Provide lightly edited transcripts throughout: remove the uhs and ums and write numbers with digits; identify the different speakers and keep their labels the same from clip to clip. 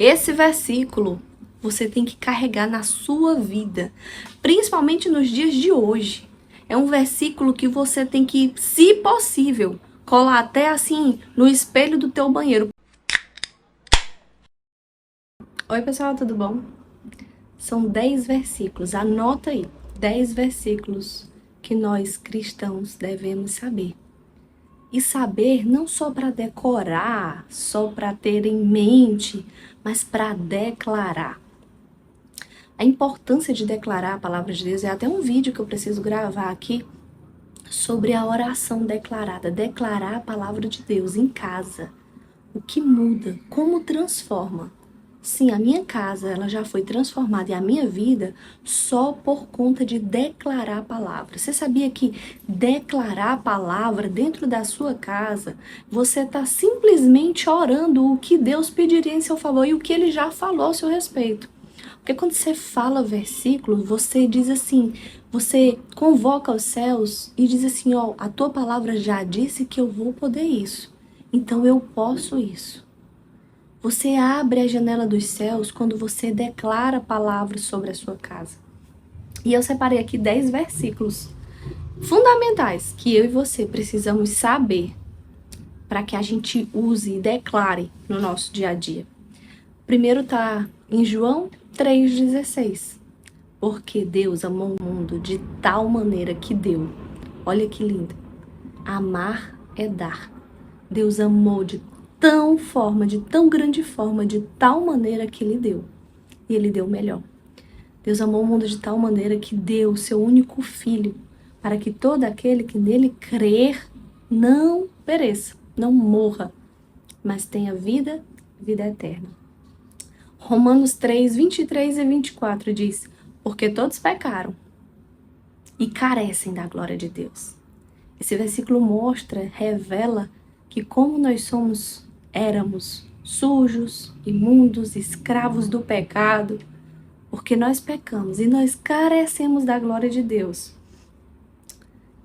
Speaker 1: Esse versículo você tem que carregar na sua vida, principalmente nos dias de hoje. É um versículo que você tem que, se possível, colar até assim no espelho do teu banheiro. Oi pessoal, tudo bom? São 10 versículos, anota aí, 10 versículos que nós cristãos devemos saber. E saber não só para decorar, só para ter em mente, mas para declarar. A importância de declarar a palavra de Deus é até um vídeo que eu preciso gravar aqui sobre a oração declarada, declarar a palavra de Deus em casa. O que muda, como transforma. Sim, a minha casa ela já foi transformada e a minha vida só por conta de declarar a palavra. Você sabia que declarar a palavra dentro da sua casa, você está simplesmente orando o que Deus pediria em seu favor e o que Ele já falou a seu respeito. Porque quando você fala versículo, você diz assim, você convoca os céus e diz assim, ó, a tua palavra já disse que eu vou poder isso. Então eu posso isso. Você abre a janela dos céus quando você declara palavras sobre a sua casa. E eu separei aqui 10 versículos fundamentais que eu e você precisamos saber para que a gente use e declare no nosso dia a dia. Primeiro está em João 3,16. Porque Deus amou o mundo de tal maneira que deu. Olha que lindo. Amar é dar. Deus amou de tão grande forma, de tal maneira que Ele deu. E Ele deu o melhor. Deus amou o mundo de tal maneira que deu o seu único filho, para que todo aquele que nele crer não pereça, não morra, mas tenha vida eterna. Romanos 3, 23 e 24 diz, porque todos pecaram e carecem da glória de Deus. Esse versículo mostra, revela que como nós éramos sujos, imundos, escravos do pecado, porque nós pecamos e nós carecemos da glória de Deus.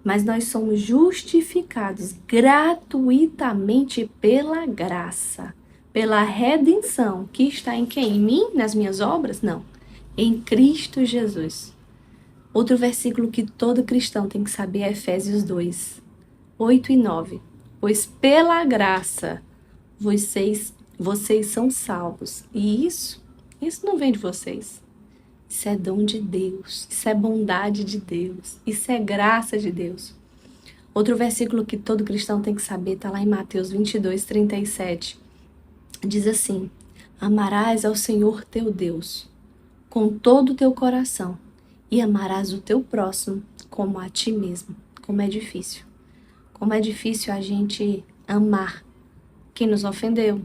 Speaker 1: Mas nós somos justificados gratuitamente pela graça, pela redenção, que está em quem? Em mim? Nas minhas obras? Não. Em Cristo Jesus. Outro versículo que todo cristão tem que saber é Efésios 2, 8 e 9. Pois pela graça vocês são salvos. E isso não vem de vocês. Isso é dom de Deus. Isso é bondade de Deus. Isso é graça de Deus. Outro versículo que todo cristão tem que saber está lá em Mateus 22, 37. Diz assim, amarás ao Senhor teu Deus com todo o teu coração e amarás o teu próximo como a ti mesmo. Como é difícil. Como é difícil a gente amar quem nos ofendeu,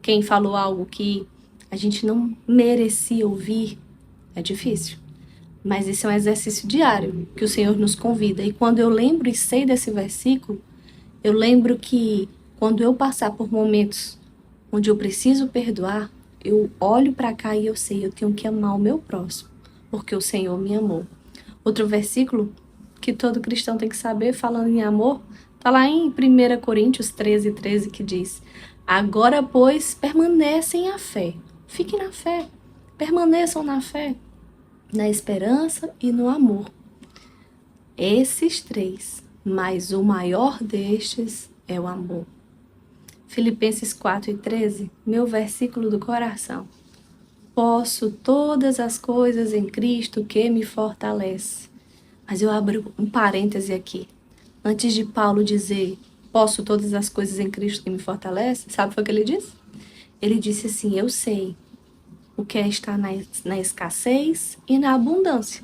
Speaker 1: quem falou algo que a gente não merecia ouvir. É difícil. Mas esse é um exercício diário que o Senhor nos convida. E quando eu lembro e sei desse versículo, eu lembro que quando eu passar por momentos onde eu preciso perdoar, eu olho para cá e eu sei, eu tenho que amar o meu próximo, porque o Senhor me amou. Outro versículo que todo cristão tem que saber, falando em amor, está lá em 1 Coríntios 13, 13, que diz, agora, pois, permanecem a fé. Fiquem na fé, permaneçam na fé, na esperança e no amor. Esses três, mas o maior destes é o amor. Filipenses 4 e 13, meu versículo do coração. Posso todas as coisas em Cristo que me fortalece. Mas eu abro um parêntese aqui. Antes de Paulo dizer, posso todas as coisas em Cristo que me fortalece, sabe o que ele disse? Ele disse assim, eu sei o que é estar na escassez e na abundância.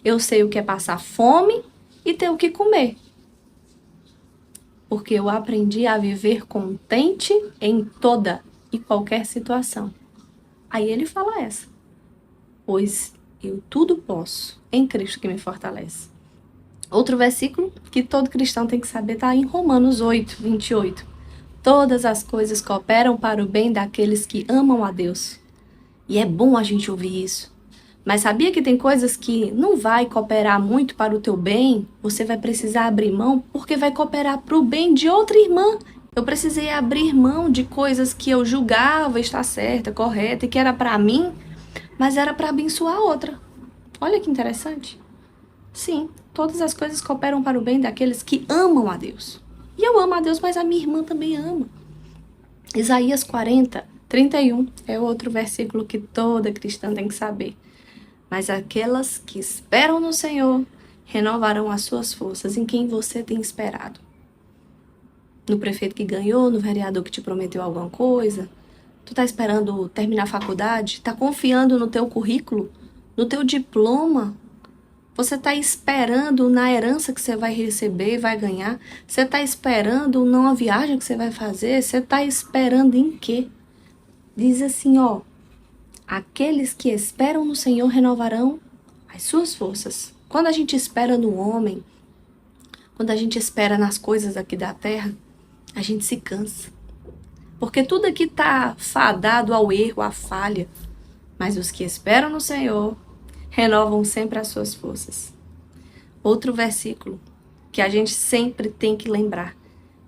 Speaker 1: Eu sei o que é passar fome e ter o que comer. Porque eu aprendi a viver contente em toda e qualquer situação. Aí ele fala essa. Pois eu tudo posso em Cristo que me fortalece. Outro versículo que todo cristão tem que saber está em Romanos 8, 28. Todas as coisas cooperam para o bem daqueles que amam a Deus. E é bom a gente ouvir isso. Mas sabia que tem coisas que não vai cooperar muito para o teu bem? Você vai precisar abrir mão porque vai cooperar para o bem de outra irmã Eu precisei abrir mão de coisas que eu julgava estar certa, correta e que era para mim, mas era para abençoar a outra. Olha que interessante. Sim, todas as coisas cooperam para o bem daqueles que amam a Deus. E eu amo a Deus, mas a minha irmã também ama. Isaías 40:31 é outro versículo que toda cristã tem que saber. Mas aquelas que esperam no Senhor renovarão as suas forças. Em quem você tem esperado? No prefeito que ganhou, no vereador que te prometeu alguma coisa? Tu tá esperando terminar a faculdade? Tá confiando no teu currículo? No teu diploma? Você tá esperando na herança que você vai receber e vai ganhar? Você tá esperando numa viagem que você vai fazer? Você tá esperando em quê? Diz assim, ó. Aqueles que esperam no Senhor renovarão as suas forças. Quando a gente espera no homem, quando a gente espera nas coisas aqui da terra, a gente se cansa. Porque tudo aqui está fadado ao erro, à falha. Mas os que esperam no Senhor renovam sempre as suas forças. Outro versículo que a gente sempre tem que lembrar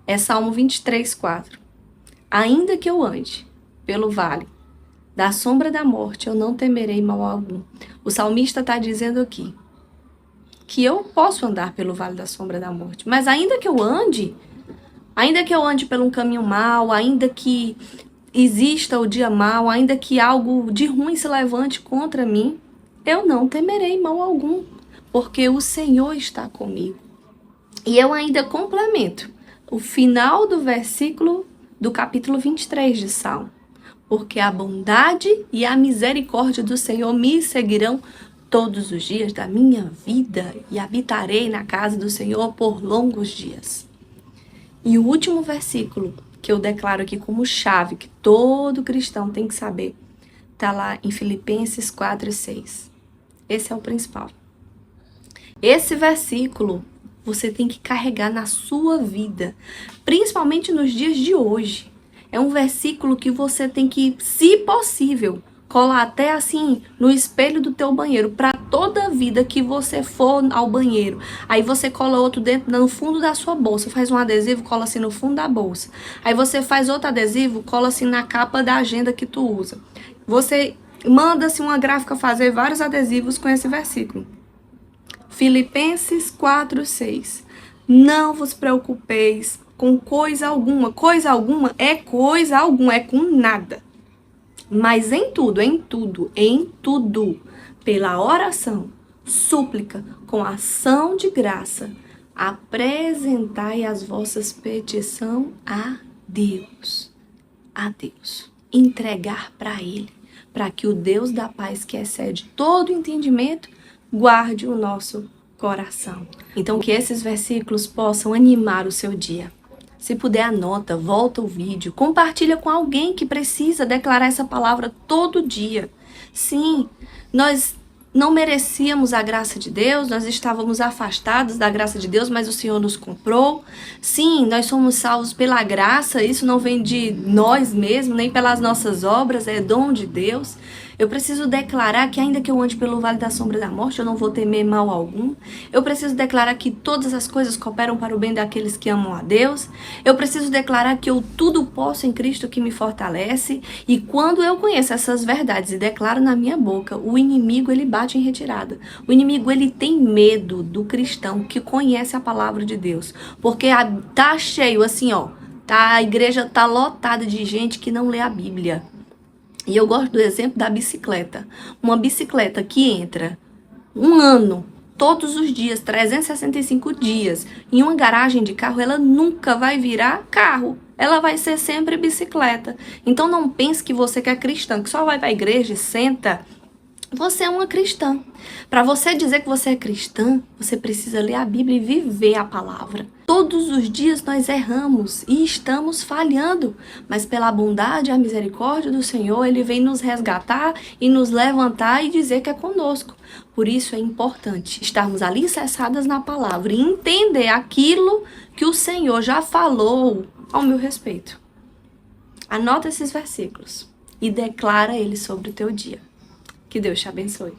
Speaker 1: é Salmo 23:4. Ainda que eu ande pelo vale da sombra da morte, eu não temerei mal algum. O salmista está dizendo aqui que eu posso andar pelo vale da sombra da morte, mas ainda que eu ande pelo um caminho mau, ainda que exista o dia mau, ainda que algo de ruim se levante contra mim, eu não temerei mal algum, porque o Senhor está comigo. E eu ainda complemento o final do versículo do capítulo 23 de Salmo. Porque a bondade e a misericórdia do Senhor me seguirão todos os dias da minha vida e habitarei na casa do Senhor por longos dias. E o último versículo que eu declaro aqui como chave, que todo cristão tem que saber, está lá em Filipenses 4:6. Esse é o principal. Esse versículo você tem que carregar na sua vida, principalmente nos dias de hoje. É um versículo que você tem que, se possível, colar até assim no espelho do teu banheiro, para toda vida que você for ao banheiro. Aí você cola outro dentro no fundo da sua bolsa, faz um adesivo, cola assim no fundo da bolsa. Aí você faz outro adesivo, cola assim na capa da agenda que tu usa. Você manda assim uma gráfica fazer vários adesivos com esse versículo. Filipenses 4:6. Não vos preocupeis com coisa alguma é coisa alguma, é com nada. Mas em tudo, pela oração, súplica, com ação de graça, apresentai as vossas petições a Deus. A Deus. Entregar para Ele, para que o Deus da paz, que excede todo entendimento, guarde o nosso coração. Então, que esses versículos possam animar o seu dia. Se puder, anota, volta o vídeo, compartilha com alguém que precisa declarar essa palavra todo dia. Sim, nós não merecíamos a graça de Deus, nós estávamos afastados da graça de Deus, mas o Senhor nos comprou. Sim, nós somos salvos pela graça, isso não vem de nós mesmos, nem pelas nossas obras, é dom de Deus. Eu preciso declarar que ainda que eu ande pelo vale da sombra da morte, eu não vou temer mal algum. Eu preciso declarar que todas as coisas cooperam para o bem daqueles que amam a Deus. Eu preciso declarar que eu tudo posso em Cristo que me fortalece. E quando eu conheço essas verdades e declaro na minha boca, o inimigo ele bate em retirada. O inimigo ele tem medo do cristão que conhece a palavra de Deus. Porque tá cheio assim, ó. A igreja tá lotada de gente que não lê a Bíblia. E eu gosto do exemplo da bicicleta. Uma bicicleta que entra um ano, todos os dias, 365 dias, em uma garagem de carro, ela nunca vai virar carro. Ela vai ser sempre bicicleta. Então não pense que você que é cristã, que só vai para a igreja e senta. Você é uma cristã. Para você dizer que você é cristã, você precisa ler a Bíblia e viver a palavra. Todos os dias nós erramos e estamos falhando, mas pela bondade e a misericórdia do Senhor, Ele vem nos resgatar e nos levantar e dizer que é conosco. Por isso é importante estarmos alicerçadas na palavra e entender aquilo que o Senhor já falou ao meu respeito. Anota esses versículos e declara eles sobre o teu dia. Que Deus te abençoe.